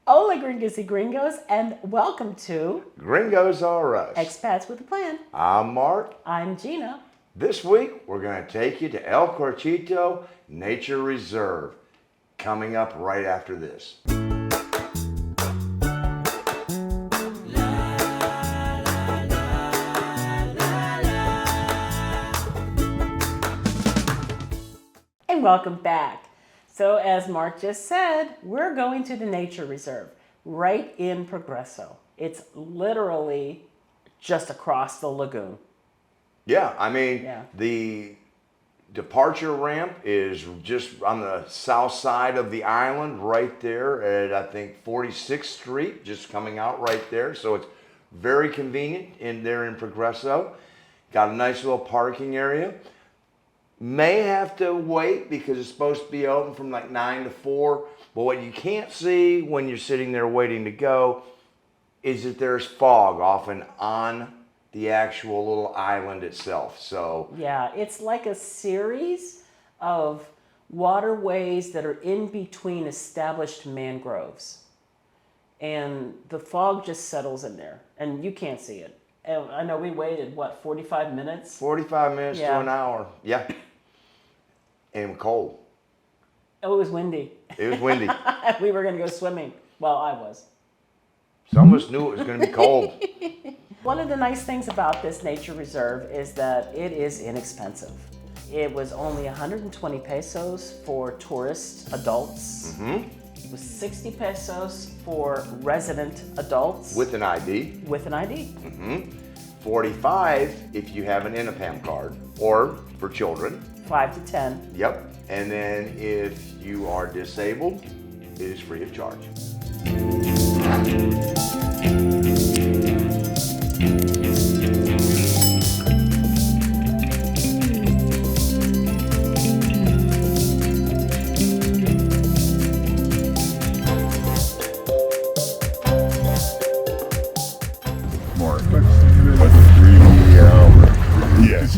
Hola Gringos y Gringos, and welcome to Gringos R Us. Expats with a Plan. I'm Mark. I'm Gina. This week, we're going to take you to El Corchito Nature Reserve, coming up right after this. And welcome back. So as Mark just said, we're going to the nature reserve right in Progreso. It's literally just across the lagoon. Yeah, I mean, the departure ramp is just on the south side of the island, right there at, I think, 46th Street, just coming out right there. So it's very convenient in there in Progreso. Got a nice little parking area. May have to wait because it's supposed to be open from like 9 to 4. But what you can't see when you're sitting there waiting to go is that there's fog often on the actual little island itself. So yeah, it's like a series of waterways that are in between established mangroves. And the fog just settles in there and you can't see it. And I know we waited, what, 45 minutes? 45 minutes to an hour. Yeah. And cold. Oh, it was windy. It was windy. We were going to go swimming. Well, I was. Some of us knew it was going to be cold. One of the nice things about this nature reserve is that it is inexpensive. It was only 120 pesos for tourist adults. It was 60 pesos for resident adults. With an ID. With an ID. 45 if you have an INAPAM card, or for children. 5 to 10. Yep. And then if you are disabled, it is free of charge. More. Like 3 hours. Yes.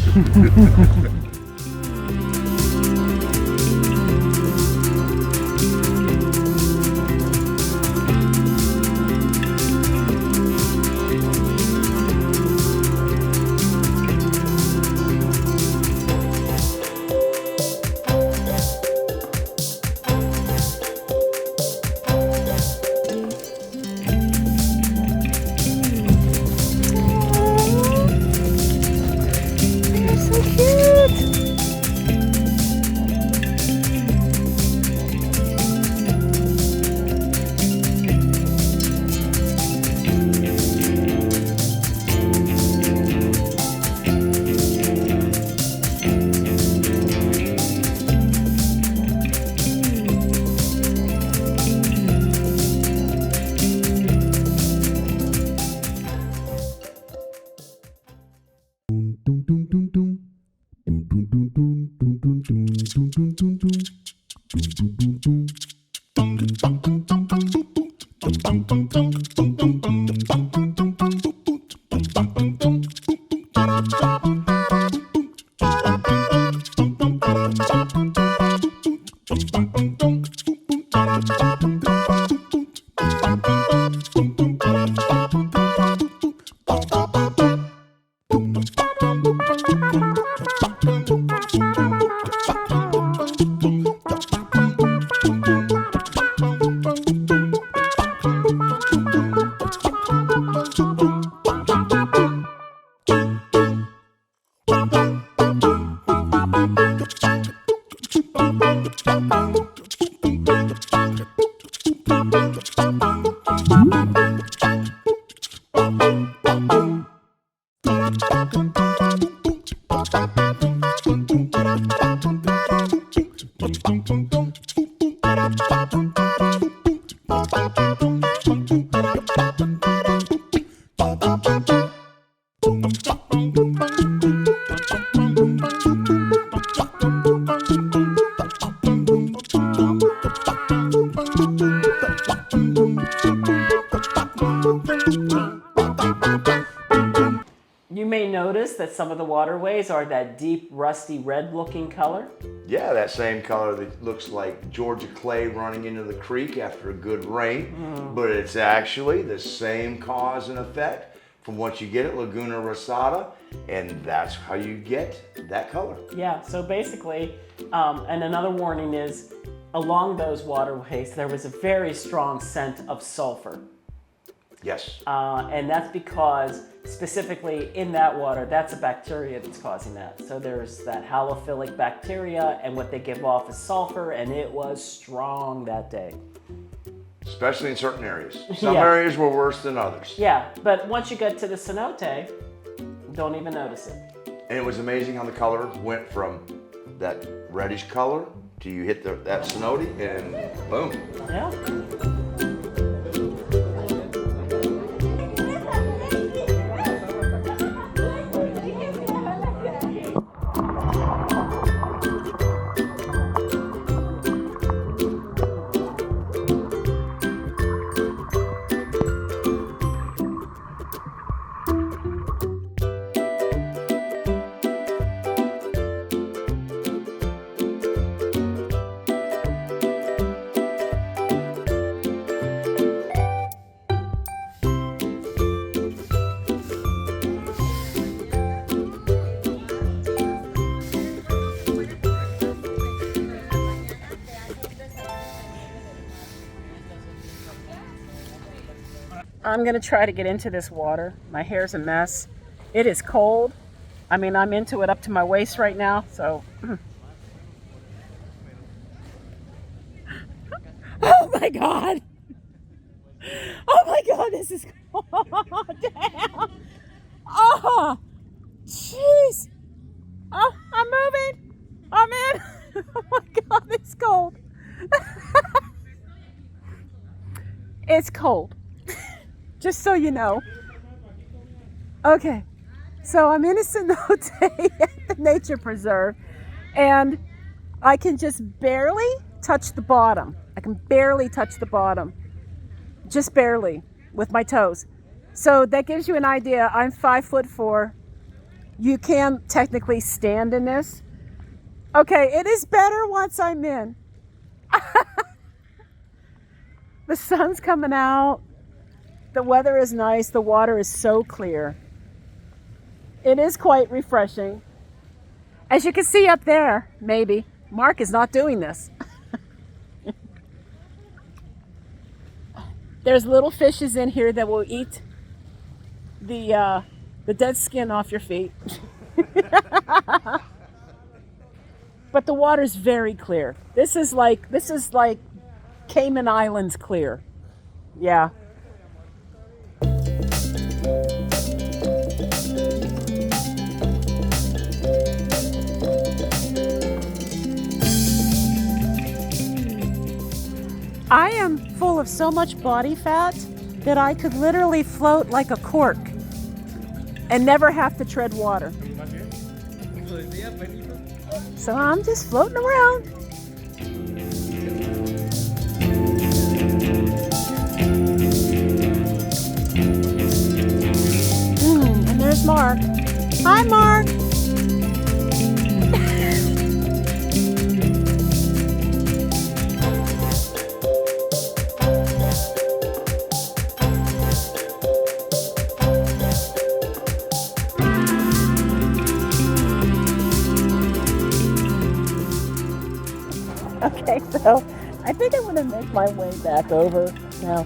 You may notice that some of the waterways are that deep, rusty red looking color. Yeah, that same color that looks like Georgia clay running into the creek after a good rain, but it's actually the same cause and effect from what you get at Laguna Rosada, and that's how you get that color. Yeah, so basically, and another warning is, along those waterways, there was a very strong scent of sulfur. Yes. And that's because specifically in that water, that's a bacteria that's causing that. So there's that halophilic bacteria, and what they give off is sulfur, and it was strong that day. Especially in certain areas. Some Yeah. areas were worse than others. Yeah, but once you get to the cenote, don't even notice it. And it was amazing how the color went from that reddish color to you hit that cenote and boom. Yeah. I'm gonna try to get into this water. My hair's a mess. It is cold. I mean, I'm into it up to my waist right now, so. Oh my God. Oh my God, this is cold. Damn. Oh, jeez. Oh, I'm moving. I'm in. Oh my God, it's cold. It's cold. Just so you know. Okay, so I'm in a cenote at the nature preserve, and I can just barely touch the bottom. I can barely touch the bottom, just barely, with my toes. So that gives you an idea. I'm 5'4". You can technically stand in this. Okay, it is better once I'm in. The sun's coming out. The weather is nice. The water is so clear. It is quite refreshing. As you can see up there, maybe, Mark is not doing this. There's little fishes in here that will eat the dead skin off your feet. But the water's very clear. This is like Cayman Islands clear. Yeah. I am full of so much body fat that I could literally float like a cork and never have to tread water. So I'm just floating around. And there's Mark. Hi, Mark. Okay, so I think I'm going to make my way back over. Now,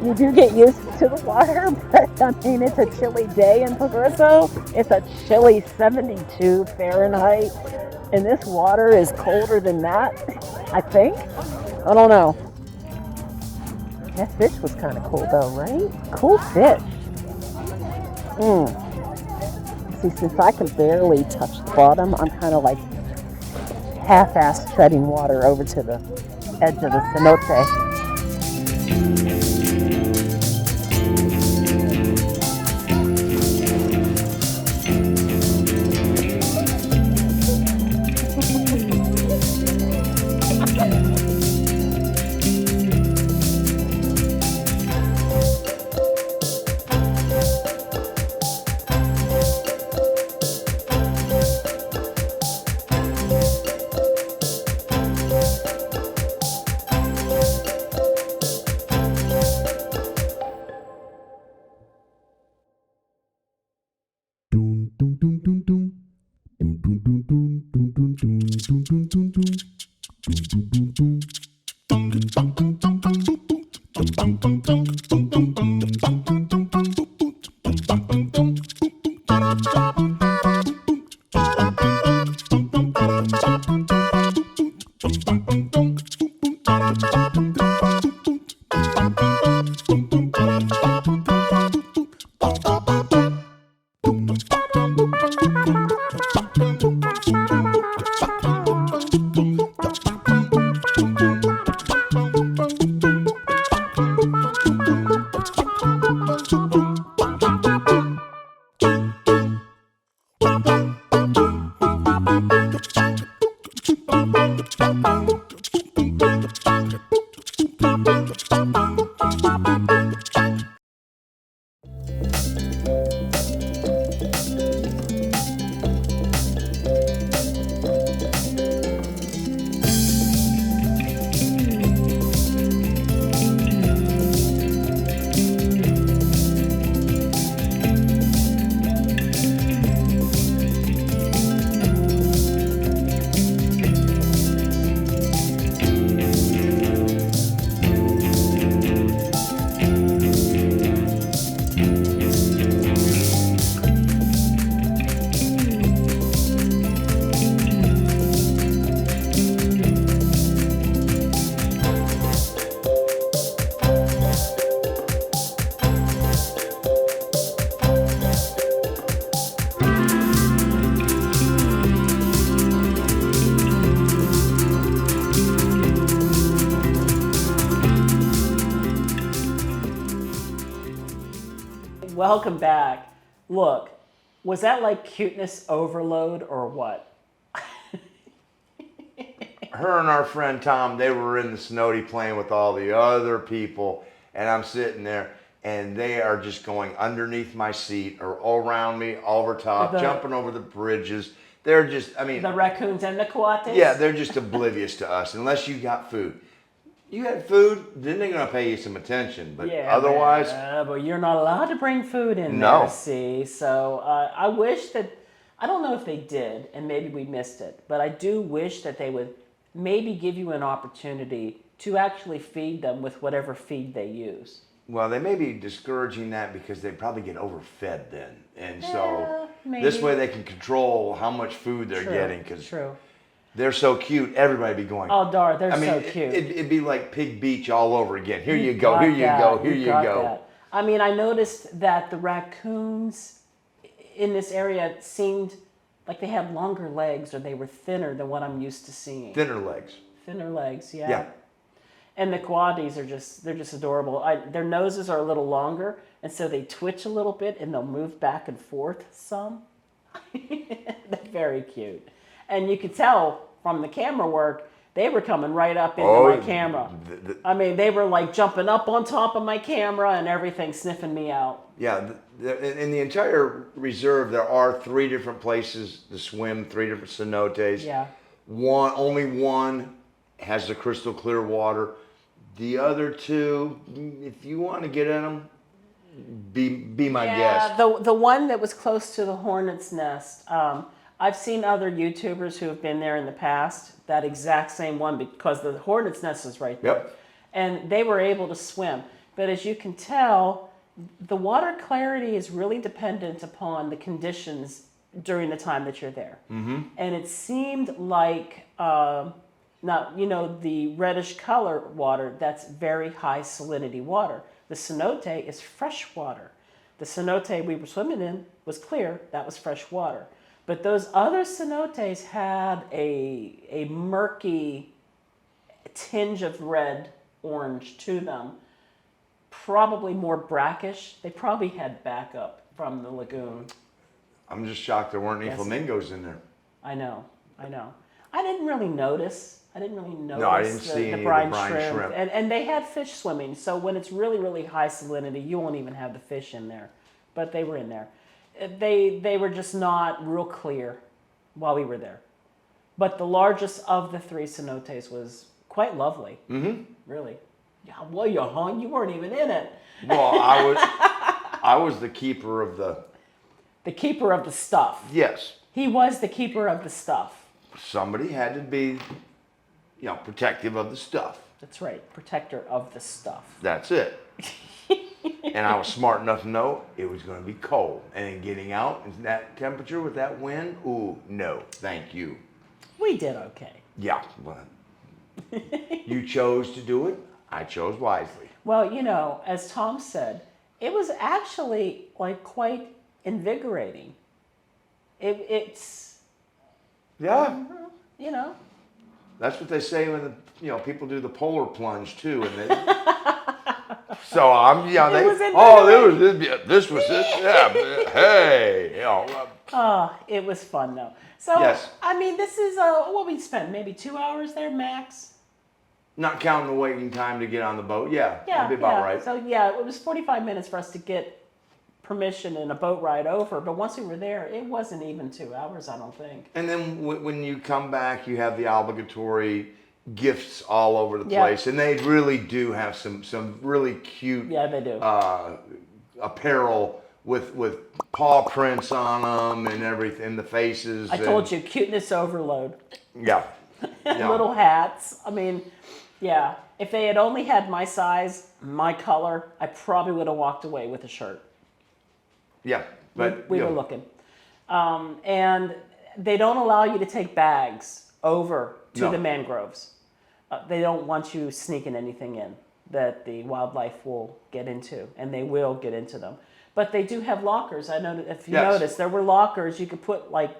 you do get used to the water, but I mean, it's a chilly day in Progreso. It's a chilly 72 Fahrenheit, and this water is colder than that, I think. I don't know. That fish was kind of cool though, right? Cool fish. See, since I can barely touch the bottom, I'm kind of like half-assed treading water over to the edge of the cenote. Welcome back. Look, was that like cuteness overload or what? Her and our friend Tom, they were in the cenote playing with all the other people, and I'm sitting there, and they are just going underneath my seat or all around me, all over top, jumping over the bridges. They're just, I mean... The raccoons and the coatis? Yeah, they're just oblivious to us, unless you got food. You had food, then they're going to pay you some attention, but otherwise... but you're not allowed to bring food in No. there, see? So I wish that... I don't know if they did, and maybe we missed it, but I do wish that they would maybe give you an opportunity to actually feed them with whatever feed they use. Well, they may be discouraging that because they probably get overfed then. And so maybe. This way they can control how much food they're getting. Because True. they're so cute, everybody be going, oh, darn, they're so cute. It'd be like Pig Beach all over again. Here you go, here you go, here you go. That. I mean, I noticed that the raccoons in this area seemed like they had longer legs, or they were thinner than what I'm used to seeing. Thinner legs. Thinner legs, yeah. Yeah. And the coatis are they're just adorable. Their noses are a little longer, and so they twitch a little bit, and they'll move back and forth some. They're very cute. And you could tell from the camera work, they were coming right up into my camera. I mean, they were like jumping up on top of my camera and everything, sniffing me out. Yeah, in the entire reserve, there are 3 different places to swim, 3 different cenotes. Yeah. Only one has the crystal clear water. The other 2, if you want to get in them, be my guest. The one that was close to the hornet's nest, I've seen other YouTubers who have been there in the past, that exact same one, because the hornet's nest is right there. Yep. And they were able to swim. But as you can tell, the water clarity is really dependent upon the conditions during the time that you're there. Mm-hmm. And it seemed like, the reddish color water, that's very high salinity water. The cenote is fresh water. The cenote we were swimming in was clear, that was fresh water. But those other cenotes had a murky tinge of red, orange to them, probably more brackish. They probably had backup from the lagoon. I'm just shocked there weren't any flamingos in there. I know. I didn't really notice. No, I didn't see any brine of the brine shrimp. And they had fish swimming, so when it's really, really high salinity, you won't even have the fish in there. But they were in there. They were just not real clear while we were there. But the largest of the 3 cenotes was quite lovely. Mm-hmm. Really. Yeah, well, you weren't even in it. Well, I was the keeper of the... The keeper of the stuff. Yes. He was the keeper of the stuff. somebody had to be, protective of the stuff. That's right, protector of the stuff. That's it. And I was smart enough to know it was going to be cold. And then getting out in that temperature with that wind, ooh, no, thank you. We did okay. Yeah, well, you chose to do it. I chose wisely. Well, as Tom said, it was actually like quite invigorating. It's Yeah. That's what they say when people do the polar plunge too, and they. So I'm this was it. Yeah, hey, it was fun though. So yes. I mean, this is what we spent maybe 2 hours there max. Not counting the waiting time to get on the boat. Yeah, Yeah, that'd be about right. So it was 45 minutes for us to get permission and a boat ride over, but once we were there, it wasn't even 2 hours, I don't think. And then when you come back, you have the obligatory gifts all over the place, and they really do have some really cute they do. Apparel with paw prints on them and everything, the faces. I told you, cuteness overload. Yeah. Little hats. I mean, yeah. If they had only had my size, my color, I probably would have walked away with a shirt. Yeah, but we were looking. And they don't allow you to take bags over to the mangroves. They don't want you sneaking anything in that the wildlife will get into, and they will get into them. But they do have lockers. I know if you noticed, there were lockers you could put like.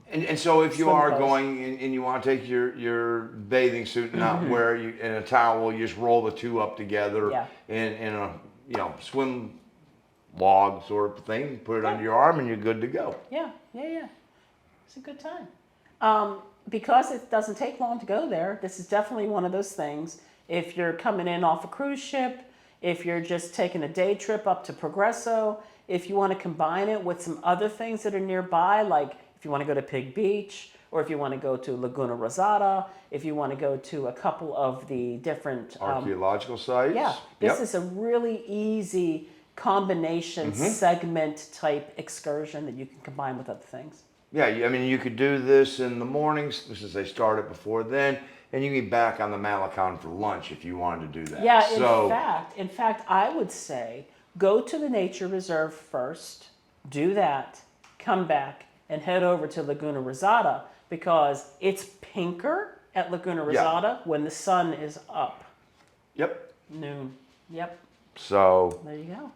And so if you swim are clothes. going and you want to take your bathing suit and not wear you in a towel, you just roll the two up together in a swim log sort of thing, put it under your arm, and you're good to go. Yeah. It's a good time. Because it doesn't take long to go there, this is definitely one of those things. If you're coming in off a cruise ship, if you're just taking a day trip up to Progreso, if you want to combine it with some other things that are nearby, like if you want to go to Pig Beach, or if you want to go to Laguna Rosada, if you want to go to a couple of the different archaeological sites. Yeah, this is a really easy combination segment type excursion that you can combine with other things. Yeah, I mean, you could do this in the mornings since they start it before then, and you can be back on the Malecon for lunch if you wanted to do that. Yeah, in fact, I would say go to the nature reserve first, do that, come back, and head over to Laguna Rosada because it's pinker at Laguna Rosada when the sun is up. Yep. Noon. Yep. So there you go.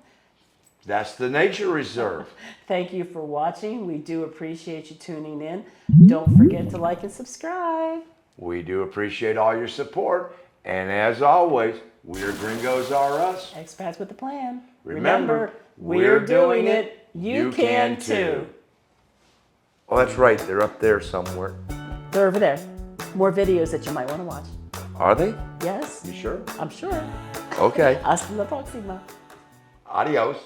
That's the nature reserve. Thank you for watching. We do appreciate you tuning in. Don't forget to like and subscribe. We do appreciate all your support. And as always, we're Gringos are us. Expats with a plan. Remember, we're doing it. You can too. Oh, that's right. They're up there somewhere. They're over there. More videos that you might want to watch. Are they? Yes. You sure? I'm sure. Okay. Hasta la próxima. Adios.